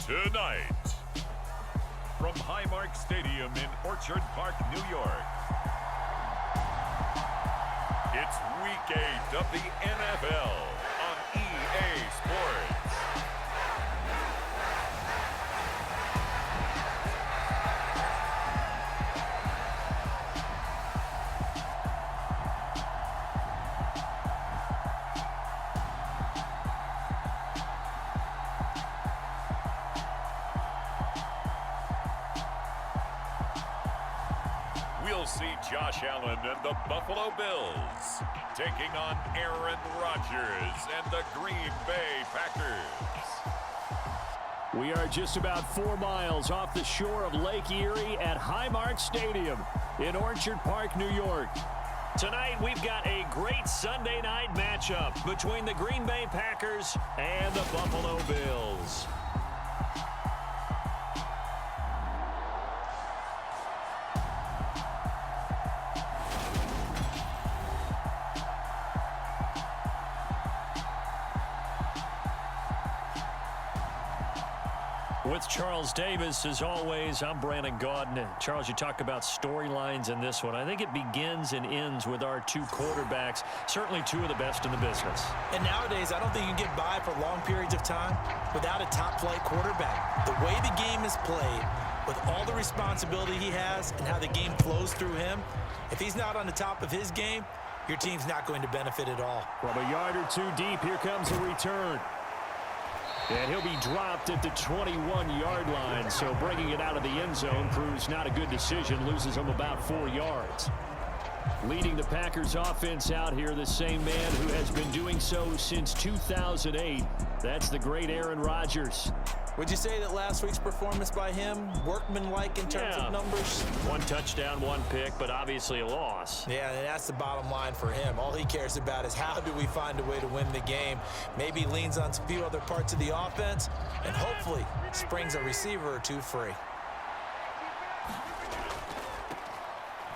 Tonight, from Highmark Stadium in Orchard Park, New York, it's Week 8 of the NFL on EA Sports. We'll see Josh Allen and the Buffalo Bills taking on Aaron Rodgers and the Green Bay Packers. We are just about 4 miles off the shore of Lake Erie at Highmark Stadium in Orchard Park, New York. Tonight, we've got a great Sunday night matchup between the Green Bay Packers and the Buffalo Bills. With Charles Davis, as always, I'm Brandon Gaudin. Charles, you talk about storylines in this one. I think it begins and ends with our 2 quarterbacks, certainly 2 of the best in the business. And nowadays, I don't think you can get by for long periods of time without a top-flight quarterback. The way the game is played, with all the responsibility he has and how the game flows through him, if he's not on the top of his game, your team's not going to benefit at all. From a yard or 2 deep, here comes a return. And he'll be dropped at the 21-yard line, so bringing it out of the end zone proves not a good decision, loses him about 4 yards. Leading the Packers offense out here, the same man who has been doing so since 2008. That's the great Aaron Rodgers. Would you say that last week's performance by him, workmanlike in terms of numbers? 1 touchdown, 1 pick, but obviously a loss. Yeah, and that's the bottom line for him. All he cares about is how do we find a way to win the game. Maybe leans on a few other parts of the offense, and hopefully springs a receiver or 2 free.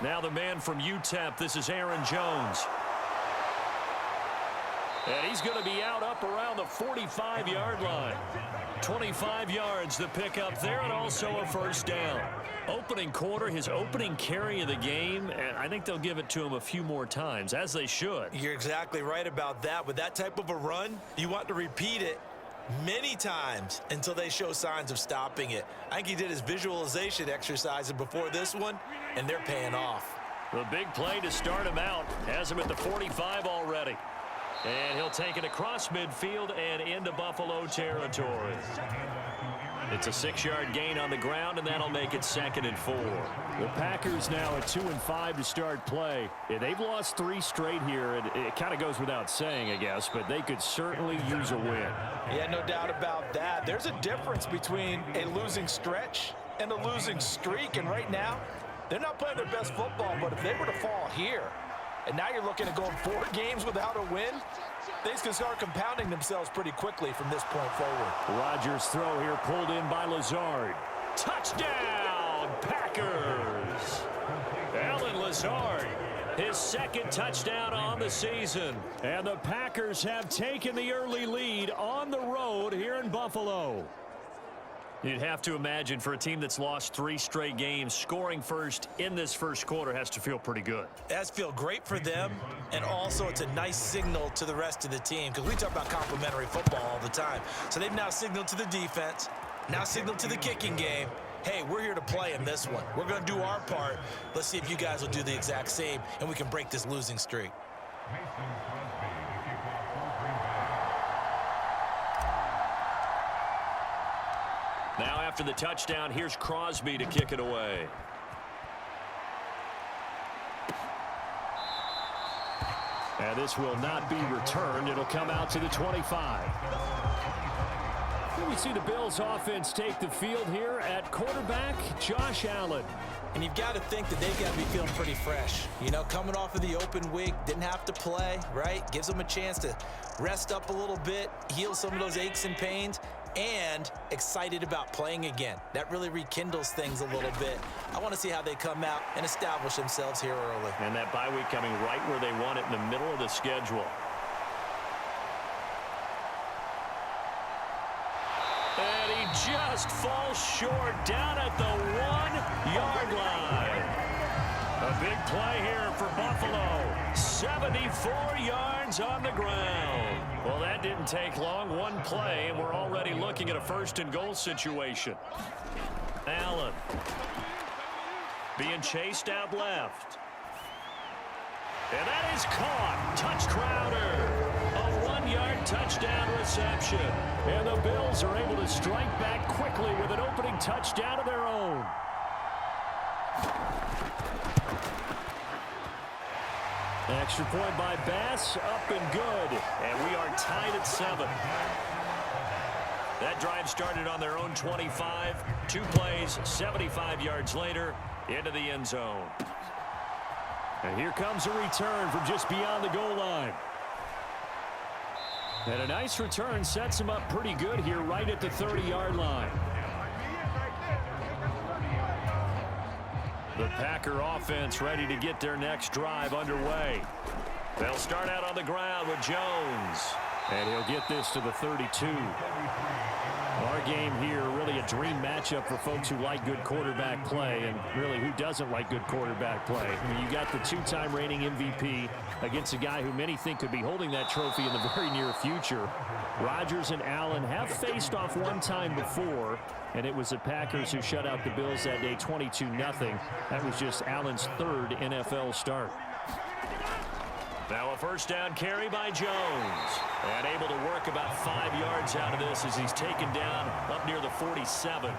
Now the man from UTEP, this is Aaron Jones. And he's going to be out up around the 45-yard line. 25 yards to pick up there, and also a first down. Opening quarter, his opening carry of the game, and I think they'll give it to him a few more times, as they should. You're exactly right about that. With that type of a run, you want to repeat it many times until they show signs of stopping it. I think he did his visualization exercises before this one, and they're paying off. The big play to start him out has him at the 45 already. And he'll take it across midfield and into Buffalo territory. It's a 6-yard gain on the ground, and that'll make it 2nd and 4. The Packers now at 2-5 to start play. Yeah, they've lost 3 straight here. It kind of goes without saying, I guess, but they could certainly use a win. Yeah, no doubt about that. There's a difference between a losing stretch and a losing streak, and right now, they're not playing their best football, but if they were to fall here, and now you're looking at going 4 games without a win, things can start compounding themselves pretty quickly from this point forward. Rodgers' throw here pulled in by Lazard. Touchdown, Packers! Allen Lazard, his 2nd touchdown on the season. And the Packers have taken the early lead on the road here in Buffalo. You'd have to imagine for a team that's lost 3 straight games, scoring first in this first quarter has to feel pretty good. It has to feel great for them, and also it's a nice signal to the rest of the team, because we talk about complementary football all the time. So they've now signaled to the defense, now signaled to the kicking game, hey, we're here to play in this one. We're going to do our part. Let's see if you guys will do the exact same, and we can break this losing streak. Now after the touchdown, here's Crosby to kick it away. And this will not be returned. It'll come out to the 25. Here we see the Bills offense take the field here at quarterback Josh Allen. And you've got to think that they've got to be feeling pretty fresh. You know, coming off of the open week, didn't have to play, right? Gives them a chance to rest up a little bit, heal some of those aches and pains, and excited about playing again. That really rekindles things a little bit. I want to see how they come out and establish themselves here early. And that bye week coming right where they want it, in the middle of the schedule. And he just falls short down at the 1-yard line. A big play here for Buffalo. 74 yards on the ground. Well, that didn't take long. One play, and we're already looking at a first-and-goal situation. Allen being chased out left. And that is caught. Touch Crowder. A 1-yard touchdown reception. And the Bills are able to strike back quickly with an opening touchdown of their own. Extra point by Bass, up and good. And we are tied at 7. That drive started on their own 25. 2 plays, 75 yards later, into the end zone. And here comes a return from just beyond the goal line. And a nice return sets him up pretty good here right at the 30-yard line. The Packer offense ready to get their next drive underway. They'll start out on the ground with Jones. And he'll get this to the 32. Our game here, really a dream matchup for folks who like good quarterback play, and really who doesn't like good quarterback play. I mean, you got the 2-time reigning MVP against a guy who many think could be holding that trophy in the very near future. Rodgers and Allen have faced off one time before, and it was the Packers who shut out the Bills that day 22-0. That was just Allen's 3rd NFL start. Now a first down carry by Jones. And able to work about 5 yards out of this as he's taken down up near the 47.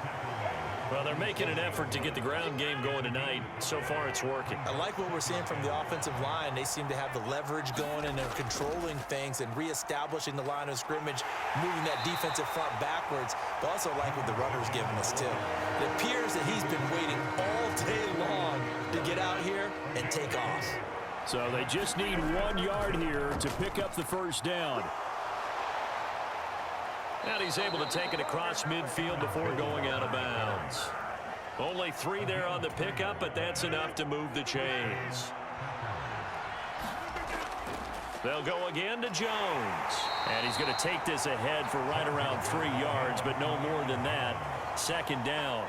Well, they're making an effort to get the ground game going tonight. So far, it's working. I like what we're seeing from the offensive line. They seem to have the leverage going, and they're controlling things and reestablishing the line of scrimmage, moving that defensive front backwards. But also like what the runner's giving us, too. It appears that he's been waiting all day long to get out here and take off. So they just need 1 yard here to pick up the first down. And he's able to take it across midfield before going out of bounds. Only 3 there on the pickup, but that's enough to move the chains. They'll go again to Jones. And he's going to take this ahead for right around 3 yards, but no more than that. Second down.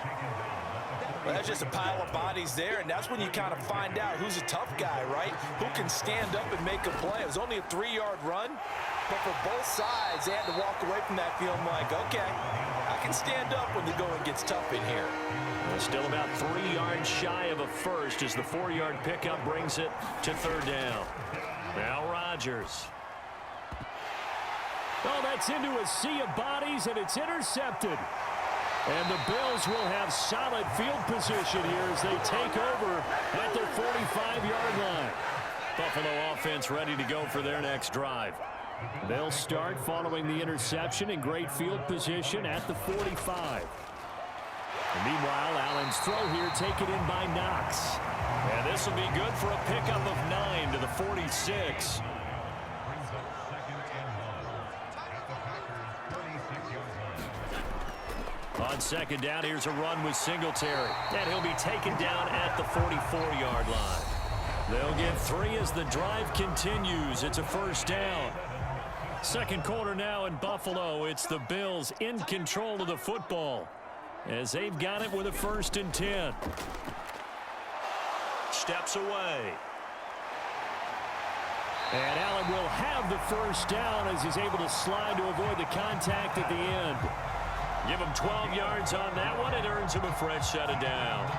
Well, that's just a pile of bodies there, and that's when you kind of find out who's a tough guy, right? Who can stand up and make a play. It was only a 3-yard run, but for both sides, they had to walk away from that feeling like, okay, I can stand up when the going gets tough in here. Well, still about 3 yards shy of a first as the 4-yard pickup brings it to 3rd down. Now Rodgers. Oh, that's into a sea of bodies, and it's intercepted. And the Bills will have solid field position here as they take over at their 45-yard line. Buffalo offense ready to go for their next drive. They'll start following the interception in great field position at the 45. And meanwhile, Allen's throw here taken in by Knox. And this will be good for a pickup of 9 to the 46. On second down, here's a run with Singletary. And he'll be taken down at the 44-yard line. They'll get 3 as the drive continues. It's a first down. Second quarter now in Buffalo. It's the Bills in control of the football as they've got it with a 1st and 10. Steps away. And Allen will have the first down as he's able to slide to avoid the contact at the end. Give him 12 yards on that one. It earns him a fresh set of downs.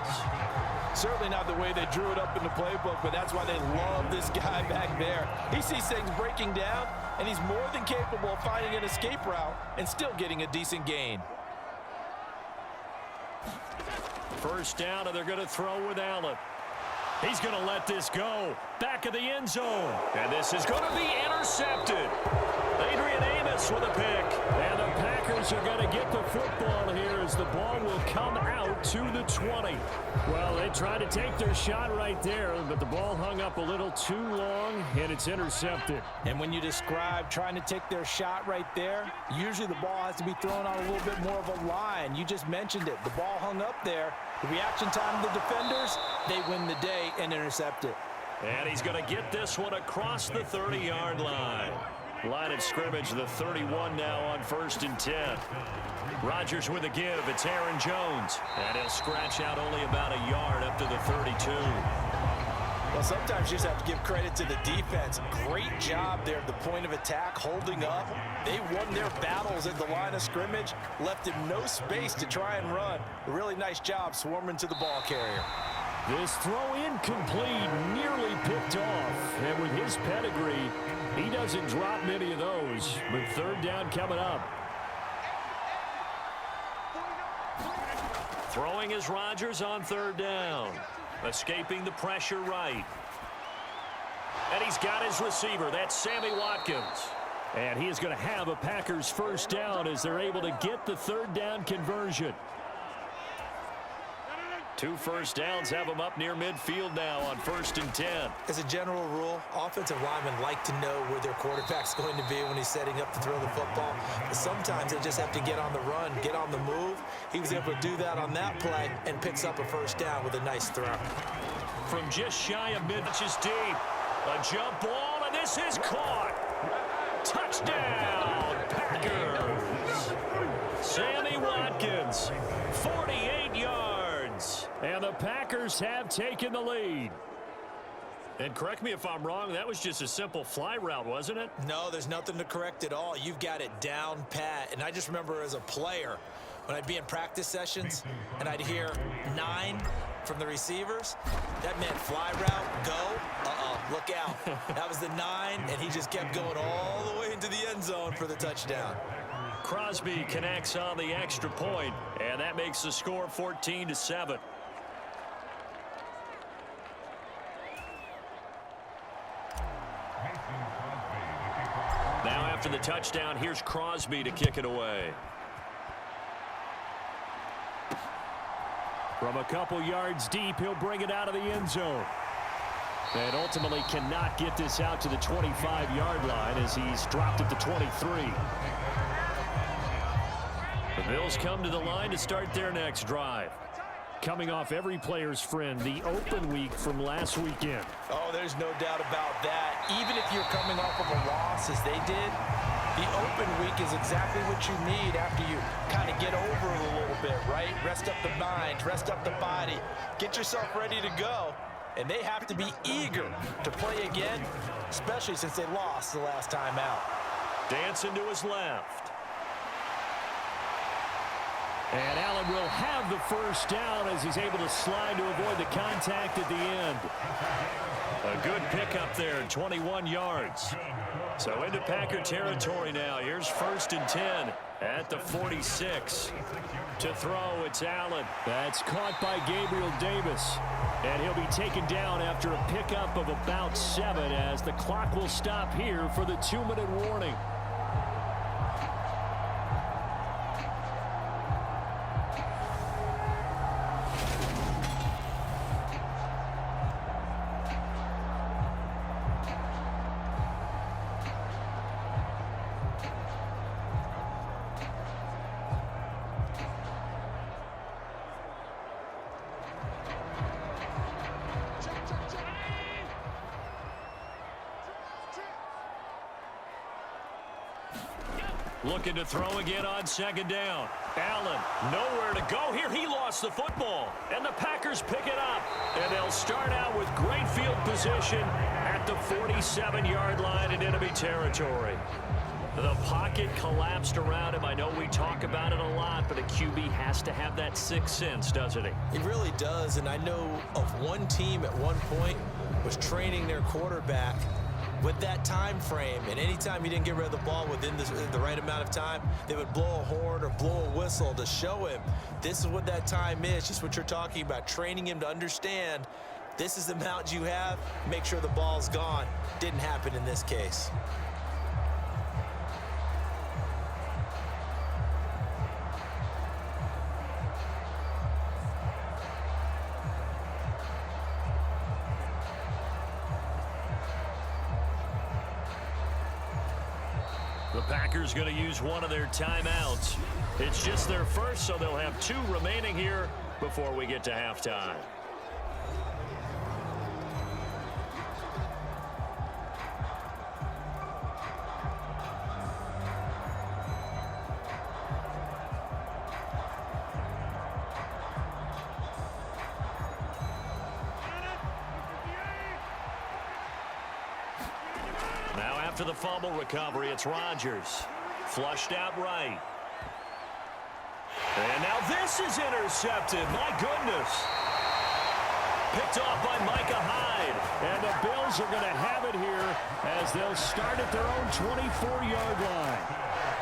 Certainly not the way they drew it up in the playbook, but that's why they love this guy back there. He sees things breaking down, and he's more than capable of finding an escape route and still getting a decent gain. First down, and they're going to throw with Allen. He's going to let this go. Back of the end zone. And this is going to be intercepted. Adrian Amos with a pick. And the Packers are going to get the football here as the ball will come out to the 20. Well, they tried to take their shot right there, but the ball hung up a little too long, and it's intercepted. And when you describe trying to take their shot right there, usually the ball has to be thrown on a little bit more of a line. You just mentioned it. The ball hung up there. The reaction time of the defenders, they win the day and intercept it. And he's going to get this one across the 30-yard line. Line of scrimmage, the 31 now on 1st and 10. Rodgers with a give. It's Aaron Jones. And he'll scratch out only about a yard up to the 32. Well, sometimes you just have to give credit to the defense. Great job there at the point of attack, holding up. They won their battles at the line of scrimmage, left him no space to try and run. A really nice job swarming to the ball carrier. This throw incomplete, nearly picked off. And with his pedigree, he doesn't drop many of those. But 3rd down coming up. Throwing is Rodgers on 3rd down. Escaping the pressure right. And he's got his receiver. That's Sammy Watkins. And he is going to have a Packers 1st down as they're able to get the 3rd down conversion. 2 first downs have them up near midfield now on 1st and 10. As a general rule, offensive linemen like to know where their quarterback's going to be when he's setting up to throw the football. But sometimes they just have to get on the run, get on the move. He was able to do that on that play and picks up a 1st down with a nice throw. From just shy of mid-inches deep, a jump ball, and this is caught. Touchdown, Packers. Sammy Watkins, 48 yards. And the Packers have taken the lead. And correct me if I'm wrong, that was just a simple fly route, wasn't it? No, there's nothing to correct at all. You've got it down pat. And I just remember as a player, when I'd be in practice sessions and I'd hear 9 from the receivers, that meant fly route, go, look out. That was the 9, and he just kept going all the way into the end zone for the touchdown. Crosby connects on the extra point, and that makes the score 14-7. Now after the touchdown, here's Crosby to kick it away. From a couple yards deep, he'll bring it out of the end zone. And ultimately cannot get this out to the 25-yard line as he's dropped at the 23. The Bills come to the line to start their next drive. Coming off every player's friend, the open week from last weekend. Oh, there's no doubt about that. Even if you're coming off of a loss as they did, the open week is exactly what you need after you kind of get over it a little bit, right? Rest up the mind, rest up the body, get yourself ready to go. And they have to be eager to play again, especially since they lost the last time out. Dancing to his left. And Allen will have the 1st down as he's able to slide to avoid the contact at the end. A good pickup there, 21 yards. So into Packer territory now. Here's 1st and 10 at the 46. To throw, it's Allen. That's caught by Gabriel Davis. And he'll be taken down after a pickup of about 7 as the clock will stop here for the 2-minute warning. Looking to throw again on 2nd down. Allen, nowhere to go here. He lost the football. And the Packers pick it up. And they'll start out with great field position at the 47-yard line in enemy territory. The pocket collapsed around him. I know we talk about it a lot, but a QB has to have that sixth sense, doesn't he? He really does. And I know of one team at one point was training their quarterback with that time frame, and anytime he didn't get rid of the ball within the right amount of time, they would blow a horn or blow a whistle to show him this is what that time is, just what you're talking about, training him to understand this is the amount you have, make sure the ball's gone. Didn't happen in this case. The Packers going to use one of their timeouts. It's just their first, so they'll have 2 remaining here before we get to halftime. After the fumble recovery, it's Rodgers. Flushed out right. And now this is intercepted. My goodness. Picked off by Micah Hyde. And the Bills are going to have it here as they'll start at their own 24-yard line.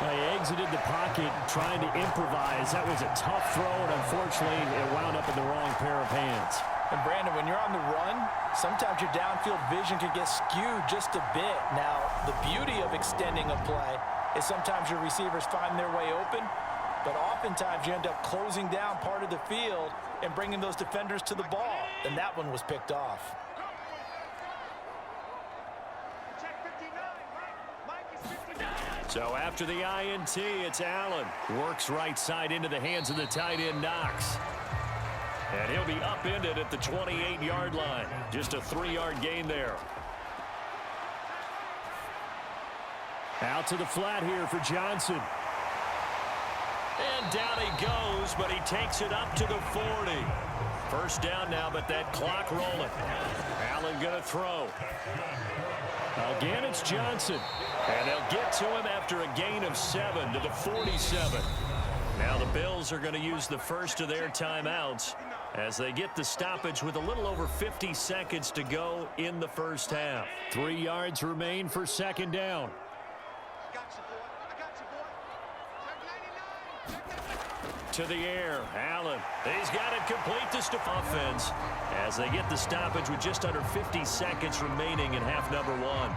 They exited the pocket trying to improvise. That was a tough throw, and unfortunately, it wound up in the wrong pair of hands. And Brandon, when you're on the run, sometimes your downfield vision can get skewed just a bit. Now, the beauty of extending a play is sometimes your receivers find their way open, but oftentimes you end up closing down part of the field and bringing those defenders to the ball. And that one was picked off. So after the INT, it's Allen. Works right side into the hands of the tight end, Knox. And he'll be upended at the 28-yard line. Just a 3-yard gain there. Out to the flat here for Johnson. And down he goes, but he takes it up to the 40. First down now, but that clock rolling. Allen going to throw. Again, it's Johnson. And they'll get to him after a gain of 7 to the 47. Now the Bills are going to use the first of their timeouts as they get the stoppage with a little over 50 seconds to go in the first half. 3 yards remain for second down. To the air, Allen. He's got it complete to offense as they get the stoppage with just under 50 seconds remaining in half number 1.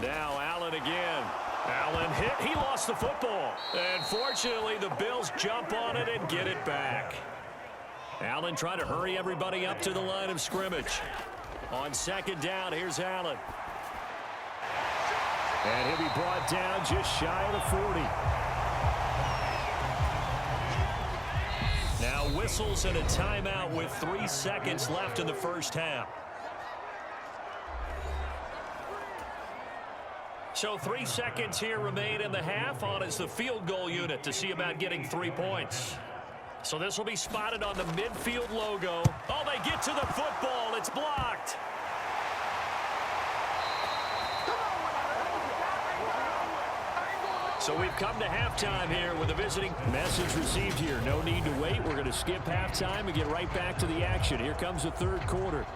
Now Allen again. Allen hit. He lost the football. And fortunately, the Bills jump on it and get it back. Allen trying to hurry everybody up to the line of scrimmage. On second down, here's Allen. And he'll be brought down just shy of the 40. Now whistles and a timeout with 3 seconds left in the first half. So 3 seconds here remain in the half. On is the field goal unit to see about getting 3 points. So this will be spotted on the midfield logo. Oh, they get to the football. It's blocked. So we've come to halftime here with a visiting message received here. No need to wait. We're going to skip halftime and get right back to the action. Here comes the third quarter.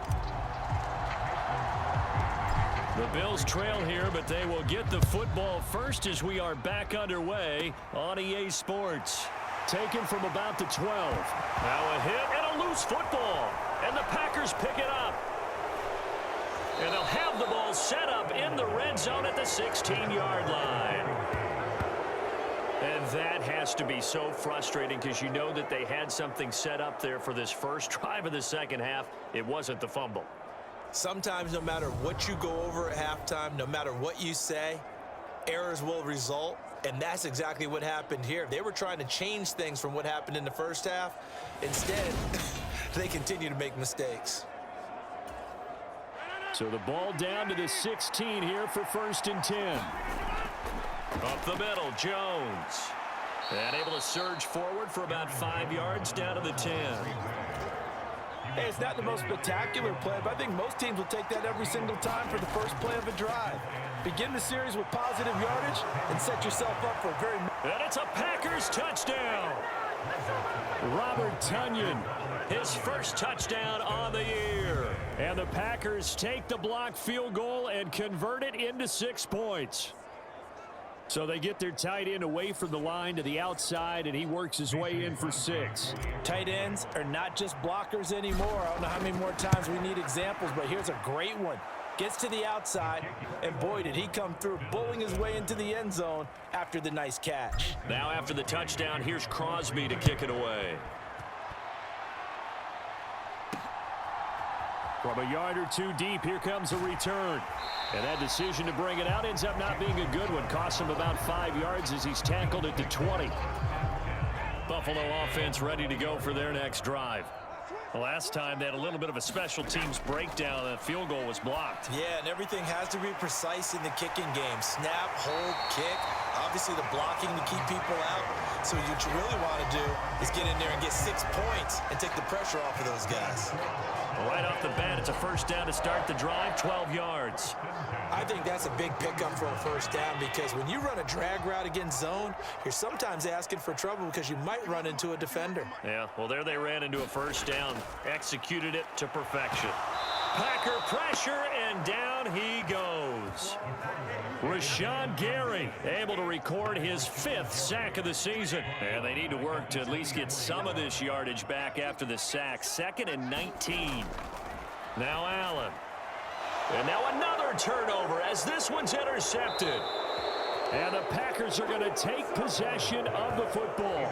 The Bills trail here, but they will get the football first as we are back underway on EA Sports. Taken from about the 12. Now a hit and a loose football. And the Packers pick it up. And they'll have the ball set up in the red zone at the 16-yard line. And that has to be so frustrating because you know that they had something set up there for this first drive of the second half. It wasn't the fumble. Sometimes no matter what you go over at halftime, no matter what you say, errors will result, and that's exactly what happened here. They were trying to change things from what happened in the first half. Instead, they continue to make mistakes. So the ball down to the 16 here for 1st and 10. Up the middle, Jones. And able to surge forward for about 5 yards down to the 10. Hey, it's not the most spectacular play, but I think most teams will take that every single time for the first play of a drive. Begin the series with positive yardage and set yourself up for a very... And it's a Packers touchdown. Robert Tonyan, his first touchdown on the year. And the Packers take the blocked field goal and convert it into 6 points. So they get their tight end away from the line to the outside, and he works his way in for 6. Tight ends are not just blockers anymore. I don't know how many more times we need examples, but here's a great one. Gets to the outside, and boy, did he come through, bowling his way into the end zone after the nice catch. Now after the touchdown, here's Crosby to kick it away. From a yard or 2 deep, here comes a return. And that decision to bring it out ends up not being a good one. Costs him about 5 yards as he's tackled at the 20. Buffalo offense ready to go for their next drive. The last time they had a little bit of a special teams breakdown, and the field goal was blocked. Yeah, and everything has to be precise in the kicking game. Snap, hold, kick. Obviously the blocking to keep people out. So what you really want to do is get in there and get 6 points and take the pressure off of those guys. Right off the bat, it's a first down to start the drive, 12 yards. I think that's a big pickup for a first down because when you run a drag route against zone, you're sometimes asking for trouble because you might run into a defender. Yeah, well, there they ran into a first down, executed it to perfection. Packer pressure, and down he goes. Rashawn Gary able to record his 5th sack of the season. And they need to work to at least get some of this yardage back after the sack. 2nd and 19. Now Allen. And now another turnover as this one's intercepted. And the Packers are going to take possession of the football.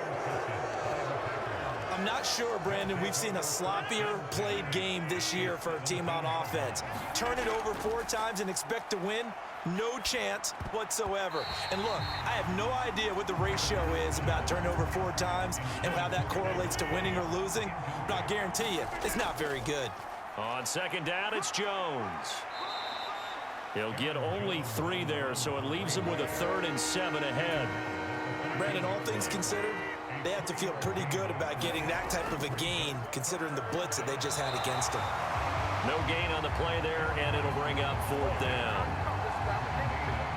I'm not sure, Brandon, we've seen a sloppier played game this year for a team on offense. Turn it over 4 times and expect to win? No chance whatsoever. And look, I have no idea what the ratio is about turnover 4 times and how that correlates to winning or losing. But I'll guarantee you, it's not very good. On 2nd down, it's Jones. He'll get only 3 there, so it leaves him with a 3rd and 7 ahead. Brandon, all things considered, they have to feel pretty good about getting that type of a gain, considering the blitz that they just had against them. No gain on the play there, and it'll bring up 4th down.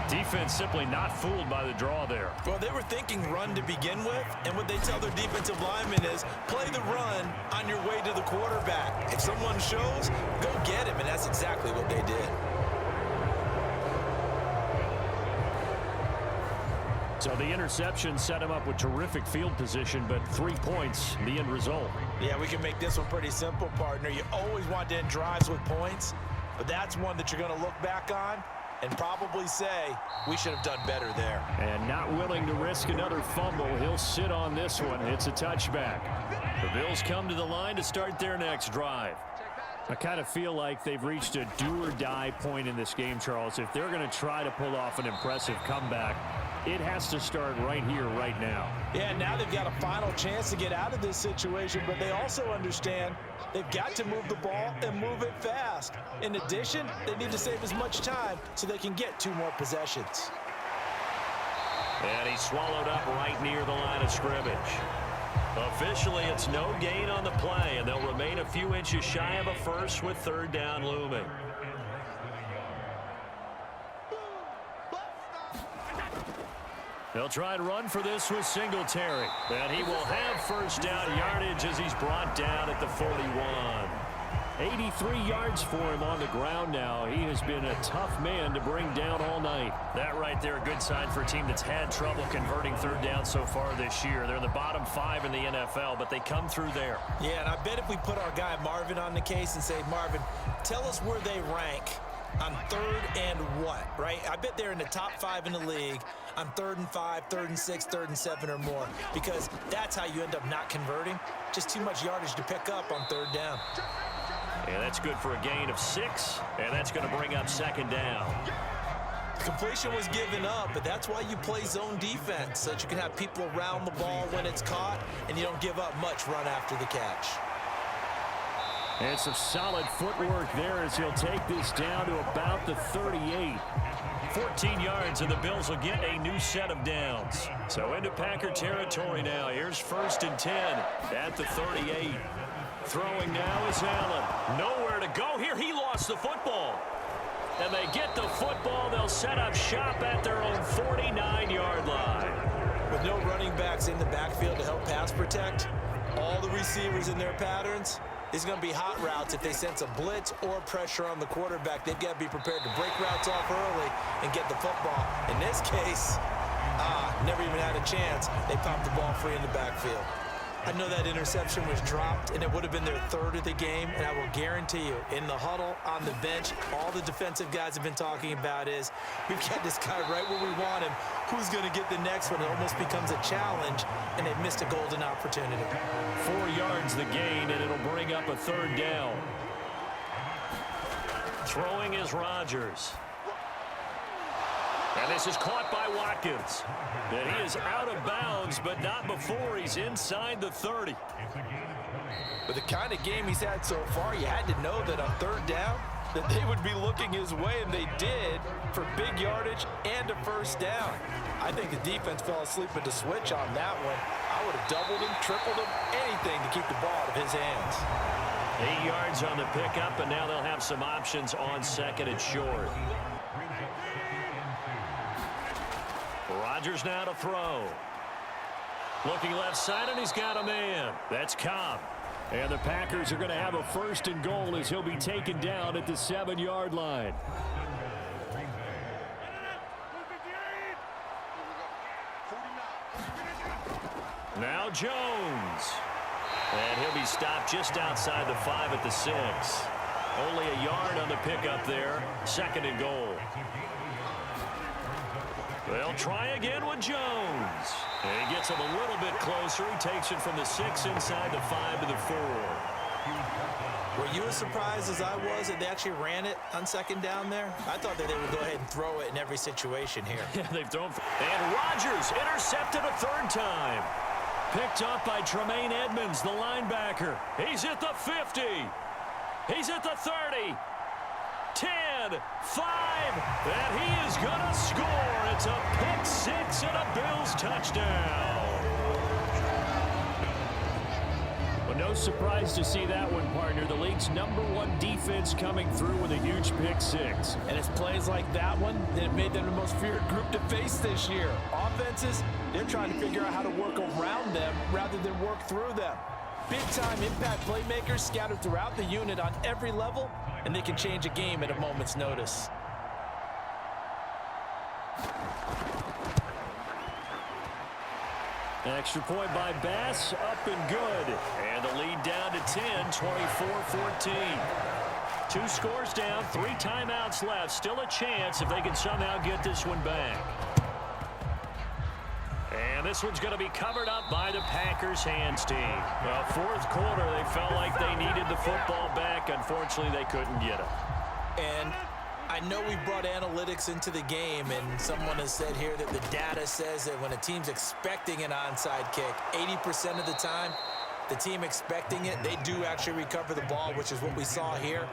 Defense simply not fooled by the draw there. Well, they were thinking run to begin with, and what they tell their defensive linemen is play the run on your way to the quarterback. If someone shows, go get him, and that's exactly what they did. So the interception set him up with terrific field position, but 3 points, the end result. Yeah, we can make this one pretty simple, partner. You always want to end drives with points, but that's one that you're going to look back on and probably say, we should have done better there. And not willing to risk another fumble, he'll sit on this one. It's a touchback. The Bills come to the line to start their next drive. I kind of feel like they've reached a do-or-die point in this game, Charles. If they're going to try to pull off an impressive comeback, it has to start right here, right now. Yeah, now they've got a final chance to get out of this situation, but they also understand they've got to move the ball and move it fast. In addition, they need to save as much time so they can get 2 more possessions. And he's swallowed up right near the line of scrimmage. Officially, it's no gain on the play, and they'll remain a few inches shy of a first with 3rd down looming. They'll try to run for this with Singletary. And he will have first down yardage as he's brought down at the 41. 83 yards for him on the ground now. He has been a tough man to bring down all night. That right there, a good sign for a team that's had trouble converting 3rd down so far this year. They're in the bottom 5 in the NFL, but they come through there. Yeah, and I bet if we put our guy Marvin on the case and say, Marvin, tell us where they rank on 3rd and what, right? I bet they're in the top 5 in the league on 3rd and 5, 3rd and 6, 3rd and 7 or more, because that's how you end up not converting. Just too much yardage to pick up on 3rd down. And that's good for a gain of 6, and that's going to bring up 2nd down. Completion was given up, but that's why you play zone defense, so that you can have people around the ball when it's caught, and you don't give up much run after the catch. And some solid footwork there as he'll take this down to about the 38. 14 yards, and the Bills will get a new set of downs. So into Packer territory now. Here's 1st and 10 at the 38. Throwing now is Allen. Nowhere to go here. He lost the football. And they get the football. They'll set up shop at their own 49-yard line. With no running backs in the backfield to help pass protect, all the receivers in their patterns, it's going to be hot routes. If they sense a blitz or pressure on the quarterback, they've got to be prepared to break routes off early and get the football. In this case, never even had a chance. They popped the ball free in the backfield. I know that interception was dropped, and it would have been their 3rd of the game, and I will guarantee you, in the huddle, on the bench, all the defensive guys have been talking about is, we've got this guy right where we want him. Who's going to get the next one? It almost becomes a challenge, and they've missed a golden opportunity. 4 yards the gain, and it'll bring up a 3rd down. Throwing is Rodgers. And this is caught by Watkins. And he is out of bounds, but not before he's inside the 30. With the kind of game he's had so far, you had to know that on third down, that they would be looking his way, and they did, for big yardage and a first down. I think the defense fell asleep at the switch on that one. I would have doubled him, tripled him, anything to keep the ball out of his hands. 8 yards on the pickup, and now they'll have some options on second and short. Rodgers now to throw. Looking left side, and he's got a man. That's Cobb. And the Packers are going to have a first and goal as he'll be taken down at the 7-yard line. Now Jones. And he'll be stopped just outside the 5 at the 6. Only a yard on the pickup there. Second and goal. They'll try again with Jones. And he gets him a little bit closer. He takes it from the 6 inside the 5 to the 4. Were you as surprised as I was that they actually ran it on second down there? I thought that they would go ahead and throw it in every situation here. Yeah, they've thrown. And Rodgers intercepted a third time. Picked up by Tremaine Edmonds, the linebacker. He's at the 50. He's at the 30. 10, 5, and he is going to score. It's a pick 6 and a Bills touchdown. Well, no surprise to see that one, partner. The league's #1 defense coming through with a huge pick 6. And it's plays like that one that have made them the most feared group to face this year. Offenses, they're trying to figure out how to work around them rather than work through them. Big-time impact playmakers scattered throughout the unit on every level, and they can change a game at a moment's notice. Extra point by Bass, up and good. And the lead down to 10, 24-14. 2 scores down, 3 timeouts left. Still a chance if they can somehow get this one back. And this one's going to be covered up by the Packers hands team. Well, fourth quarter, they felt like they needed the football back. Unfortunately, they couldn't get it. And I know we brought analytics into the game, and someone has said here that the data says that when a team's expecting an onside kick, 80% of the time, the team expecting it, they do actually recover the ball, which is what we saw here.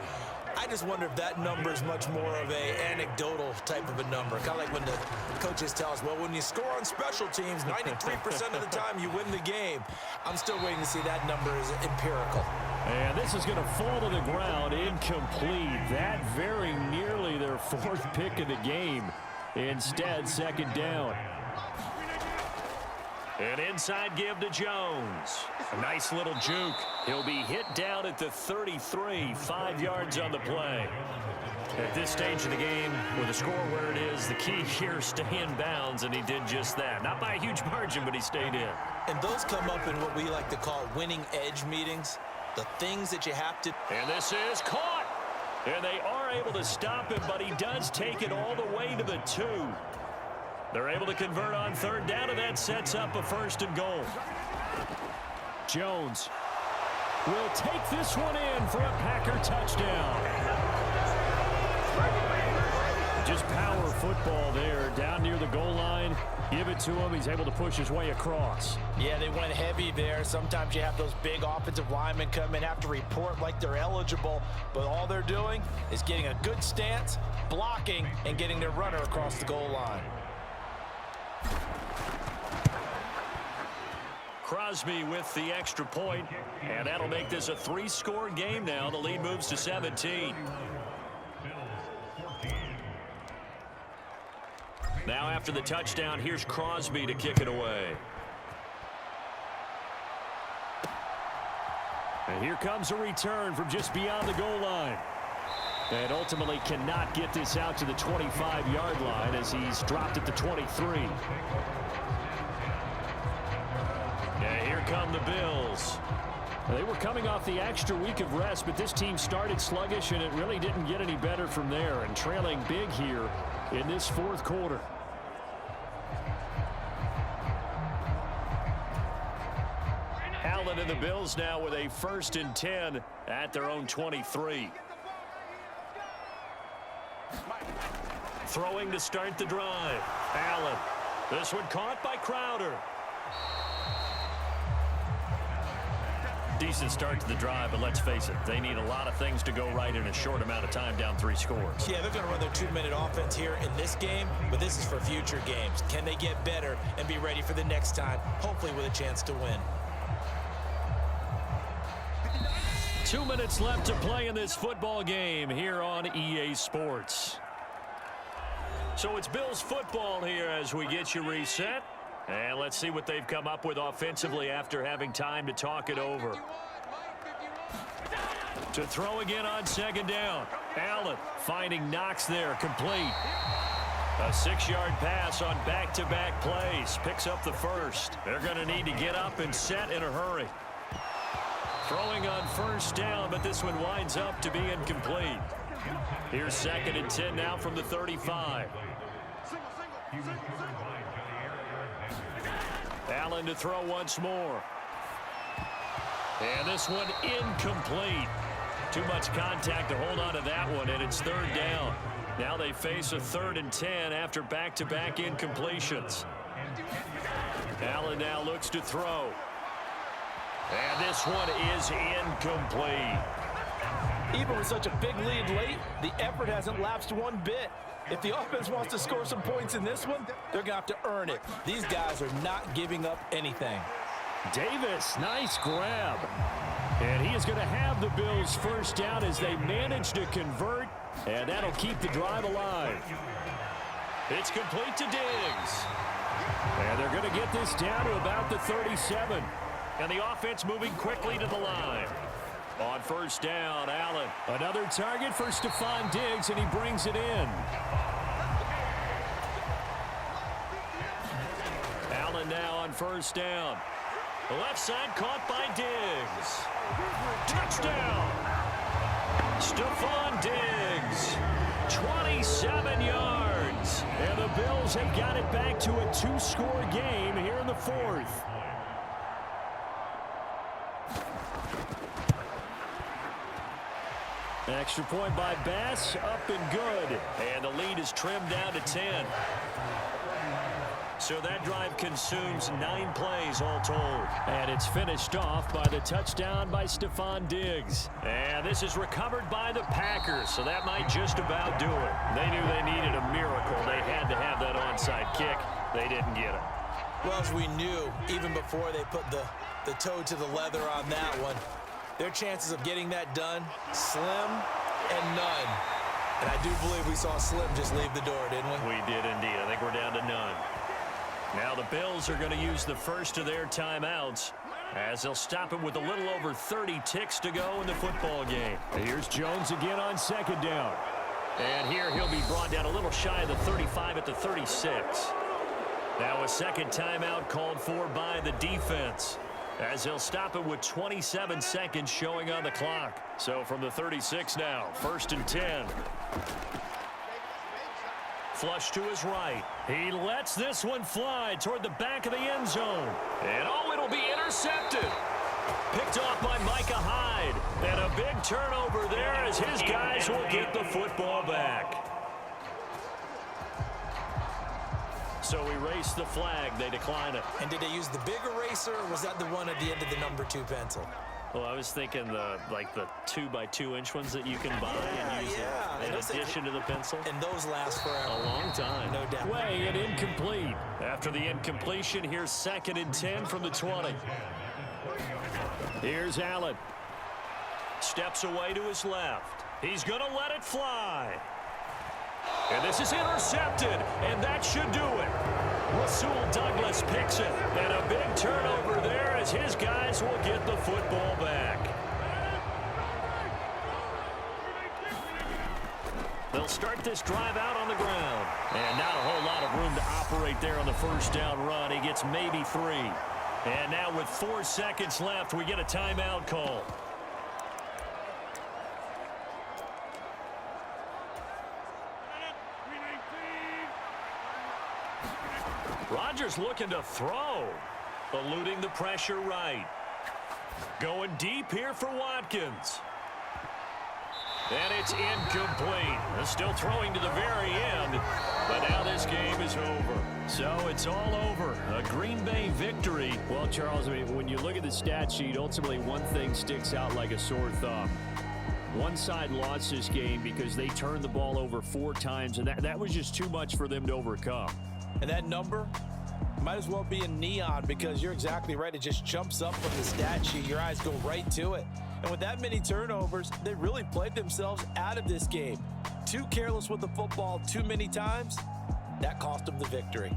I just wonder if that number is much more of a anecdotal type of a number. Kind of like when the coaches tell us, well, when you score on special teams, 93% of the time you win the game. I'm still waiting to see that number is empirical. And this is going to fall to the ground, incomplete. That very nearly their 4th pick of the game. Instead, second down. An inside give to Jones. A nice little juke. He'll be hit down at the 33, 5 yards on the play. At this stage of the game, with the score where it is, the key here, stay in bounds, and he did just that. Not by a huge margin, but he stayed in. And those come up in what we like to call winning edge meetings. The things that you have to... And this is caught. And they are able to stop him, but he does take it all the way to the 2. They're able to convert on third down, and that sets up a first and goal. Jones will take this one in for a Packer touchdown. Just power football there, down near the goal line. Give it to him. He's able to push his way across. Yeah, they went heavy there. Sometimes you have those big offensive linemen come in, have to report like they're eligible, but all they're doing is getting a good stance, blocking, and getting their runner across the goal line. Crosby with the extra point, and that'll make this a 3-score game now. The lead moves to 17. Now after the touchdown, here's Crosby to kick it away. And here comes a return from just beyond the goal line. And ultimately cannot get this out to the 25-yard line as he's dropped at the 23. Yeah, here come the Bills. They were coming off the extra week of rest, but this team started sluggish, and it really didn't get any better from there, and trailing big here in this 4th quarter. Allen and the Bills now with a 1st and 10 at their own 23. Throwing to start the drive. Allen. This one caught by Crowder. Decent start to the drive, but let's face it, they need a lot of things to go right in a short amount of time down 3 scores. Yeah, they're going to run their 2-minute offense here in this game, but this is for future games. Can they get better and be ready for the next time, hopefully with a chance to win? 2 minutes left to play in this football game here on EA Sports. So it's Bills football here as we get you reset. And let's see what they've come up with offensively after having time to talk it over. To throw again on 2nd down. Allen finding Knox there, complete. A 6-yard pass on back-to-back plays. Picks up the first. They're going to need to get up and set in a hurry. Throwing on 1st down, but this one winds up to be incomplete. Here's 2nd and 10 now from the 35. Allen to throw once more. And this one incomplete. Too much contact to hold on to that one, and it's 3rd down. Now they face a 3rd and 10 after back-to-back incompletions. Allen now looks to throw. And this one is incomplete. Even with such a big lead late, the effort hasn't lapsed one bit. If the offense wants to score some points in this one, they're going to have to earn it. These guys are not giving up anything. Davis, nice grab. And he is going to have the Bills 1st down as they manage to convert, and that'll keep the drive alive. It's complete to Diggs. And they're going to get this down to about the 37. And the offense moving quickly to the line. On 1st down, Allen. Another target for Stephon Diggs, and he brings it in. Allen now on 1st down. The left side caught by Diggs. Touchdown! Stephon Diggs. 27 yards. And the Bills have got it back to a 2-score game here in the 4th. Extra point by Bass, up and good. And the lead is trimmed down to 10. So that drive consumes 9 plays all told. And it's finished off by the touchdown by Stephon Diggs. And this is recovered by the Packers, so that might just about do it. They knew they needed a miracle. They had to have that onside kick. They didn't get it. Well, as we knew, even before they put the toe to the leather on that one, their chances of getting that done, slim and none. And I do believe we saw Slim just leave the door, didn't we? We did indeed. I think we're down to none. Now the Bills are going to use the first of their timeouts as they'll stop it with a little over 30 ticks to go in the football game. Here's Jones again on 2nd down. And here he'll be brought down a little shy of the 35 at the 36. Now a 2nd timeout called for by the defense, as they'll stop it with 27 seconds showing on the clock. So from the 36 now, 1st and 10. Flush to his right. He lets this one fly toward the back of the end zone. And oh, it'll be intercepted. Picked off by Micah Hyde. And a big turnover there as his guys will get the football back. So erase the flag. They decline it. And did they use the big eraser, or was that the one at the end of the number 2 pencil? Well, I was thinking the 2x2-inch ones that you can buy and use in addition to the pencil. And those last forever. A long time. No doubt. Way and incomplete. After the incompletion, here's 2nd and 10 from the 20. Here's Allen. Steps away to his left. He's going to let it fly. And this is intercepted, and that should do it. Rasul Douglas picks it, and a big turnover there as his guys will get the football back. They'll start this drive out on the ground. And not a whole lot of room to operate there on the 1st down run. He gets maybe 3. And now with 4 seconds left, we get a timeout call. Rodgers looking to throw. Eluding the pressure right. Going deep here for Watkins. And it's incomplete. They're still throwing to the very end. But now this game is is over. So it's all over. A Green Bay victory. Well, Charles, I mean, when you look at the stat sheet, ultimately one thing sticks out like a sore thumb. One side lost this game because they turned the ball over 4 times, and that was just too much for them to overcome. And that number might as well be in neon because you're exactly right. It just jumps up from the stat sheet. Your eyes go right to it. And with that many turnovers, they really played themselves out of this game. Too careless with the football too many times. That cost them the victory.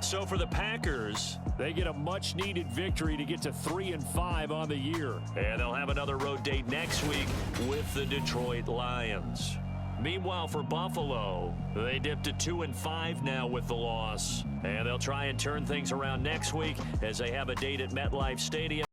So for the Packers, They get a much-needed victory to get to 3-5 on the year. and they'll have another road date next week with the Detroit Lions. Meanwhile, for Buffalo, they dipped to 2-5 now with the loss. And they'll try and turn things around next week as they have a date at MetLife Stadium.